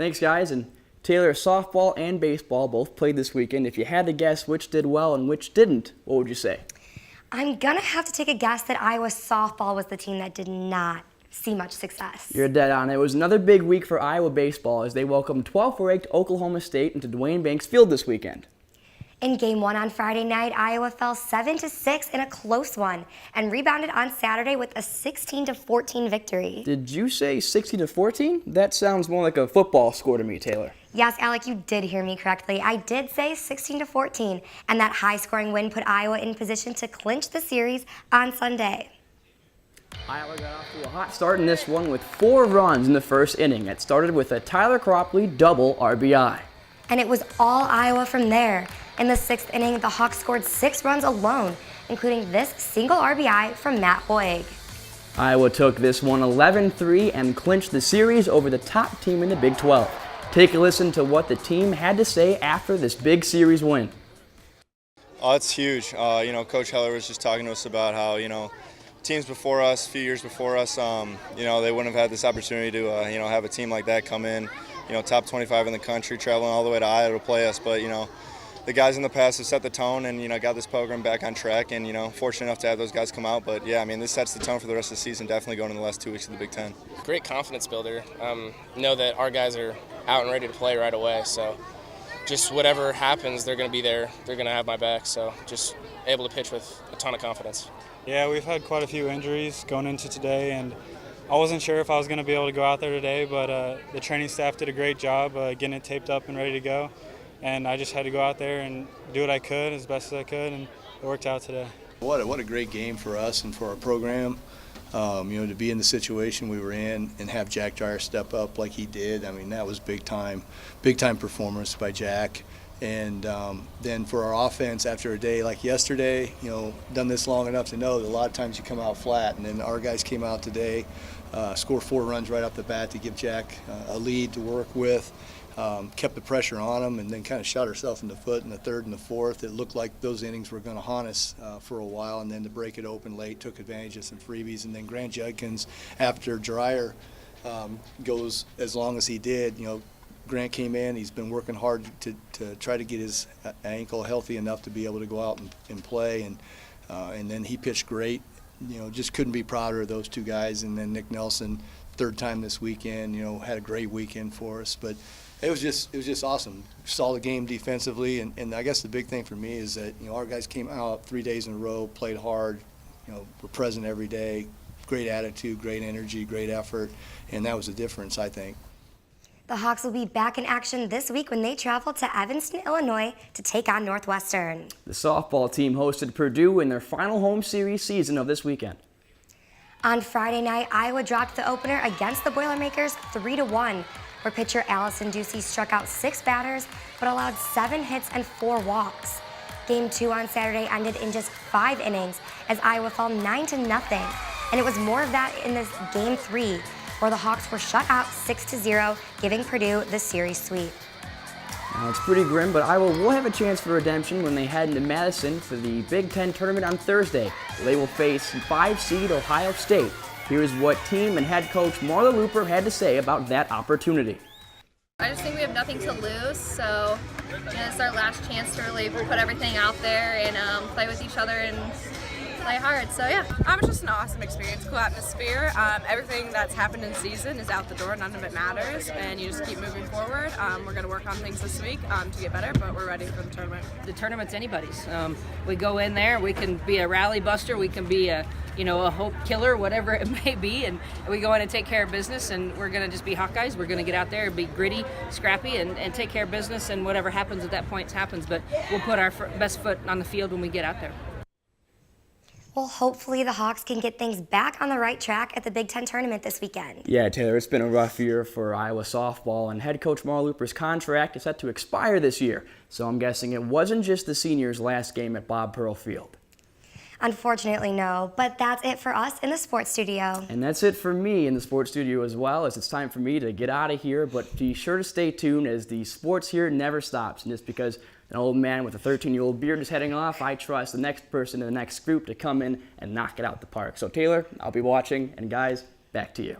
Thanks, guys. And Taylor, softball and baseball both played this weekend. If you had to guess which did well and which didn't, what would you say? I'm going to have to take a guess that Iowa softball was the team that did not see much success. You're dead on. It was another big week for Iowa baseball as they welcomed 12th-ranked Oklahoma State into Dwayne Banks Field this weekend. In Game 1 on Friday night, Iowa fell 7-6 in a close one and rebounded on Saturday with a 16-14 victory. Did you say 16-14? That sounds more like a football score to me, Taylor. Yes, Alec, you did hear me correctly. I did say 16-14, and that high-scoring win put Iowa in position to clinch the series on Sunday. Iowa got off to a hot start in this one with 4 runs in the first inning. It started with a Tyler Cropley double RBI. And it was all Iowa from there. In the 6th inning, the Hawks scored 6 runs alone, including this single RBI from Matt Hoig. Iowa took this one 11-3 and clinched the series over the top team in the Big 12. Take a listen to what the team had to say after this big series win. Oh, it's huge. Coach Heller was just talking to us about how, teams before us, a few years before us, they wouldn't have had this opportunity to, have a team like that come in, top 25 in the country, traveling all the way to Iowa to play us. But, the guys in the past have set the tone and, got this program back on track and, fortunate enough to have those guys come out. But, yeah, this sets the tone for the rest of the season, definitely going in the last 2 weeks of the Big Ten. Great confidence builder. Know that our guys are out and ready to play right away. So just whatever happens, they're going to be there. They're going to have my back. So just able to pitch with a ton of confidence. Yeah, we've had quite a few injuries going into today, and I wasn't sure if I was going to be able to go out there today, but the training staff did a great job getting it taped up and ready to go. And I just had to go out there and do what I could as best as I could, and it worked out today. What a great game for us and for our program. To be in the situation we were in and have Jack Dreyer step up like he did, that was big time performance by Jack. And then for our offense, after a day like yesterday, done this long enough to know that a lot of times you come out flat. And then our guys came out today, scored 4 runs right off the bat to give Jack a lead to work with. Kept the pressure on him and then kind of shot ourselves in the foot in the 3rd and the 4th. It looked like those innings were going to haunt us for a while, and then to break it open late, took advantage of some freebies. And then Grant Judkins, after Dreyer goes as long as he did, Grant came in. He's been working hard to try to get his ankle healthy enough to be able to go out and play, and then he pitched great. Just couldn't be prouder of those 2 guys. And then Nick Nelson, 3rd time this weekend, had a great weekend for us. But it was just awesome. Solid game defensively, and I guess the big thing for me is that our guys came out 3 days in a row, played hard, were present every day, great attitude, great energy, great effort, and that was the difference, I think. The Hawks will be back in action this week when they travel to Evanston, Illinois to take on Northwestern. The softball team hosted Purdue in their final home series season of this weekend. On Friday night, Iowa dropped the opener against the Boilermakers 3-1, where pitcher Allison Ducey struck out 6 batters but allowed 7 hits and 4 walks. Game 2 on Saturday ended in just 5 innings as Iowa fell 9-0, and it was more of that in this Game 3, where the Hawks were shut out 6-0, giving Purdue the series sweep. Now, it's pretty grim, but Iowa will have a chance for redemption when they head into Madison for the Big Ten tournament on Thursday. They will face 5-seed Ohio State. Here's what team and head coach Marla Looper had to say about that opportunity. I just think we have nothing to lose, so it's our last chance to really put everything out there and play with each other and play hard. So yeah, it's just an awesome experience, cool atmosphere. Everything that's happened in season is out the door, none of it matters, and you just keep moving forward. We're going to work on things this week to get better, but we're ready for the tournament. The tournament's anybody's. We go in there, we can be a rally buster, we can be a hope killer, whatever it may be, and we go in and take care of business, and we're going to just be Hawkeyes. We're going to get out there and be gritty, scrappy, and take care of business, and whatever happens at that point happens, but we'll put our best foot on the field when we get out there. Well, hopefully the Hawks can get things back on the right track at the Big Ten tournament this weekend. Yeah, Taylor, it's been a rough year for Iowa softball, and head coach Marla Looper's contract is set to expire this year. So I'm guessing it wasn't just the seniors' last game at Bob Pearl Field. Unfortunately, no, but that's it for us in the sports studio. And that's it for me in the sports studio as well, as it's time for me to get out of here. But be sure to stay tuned, as the sports here never stops. And just because an old man with a 13-year-old beard is heading off, I trust the next person in the next group to come in and knock it out the park. So Taylor, I'll be watching, and guys, back to you.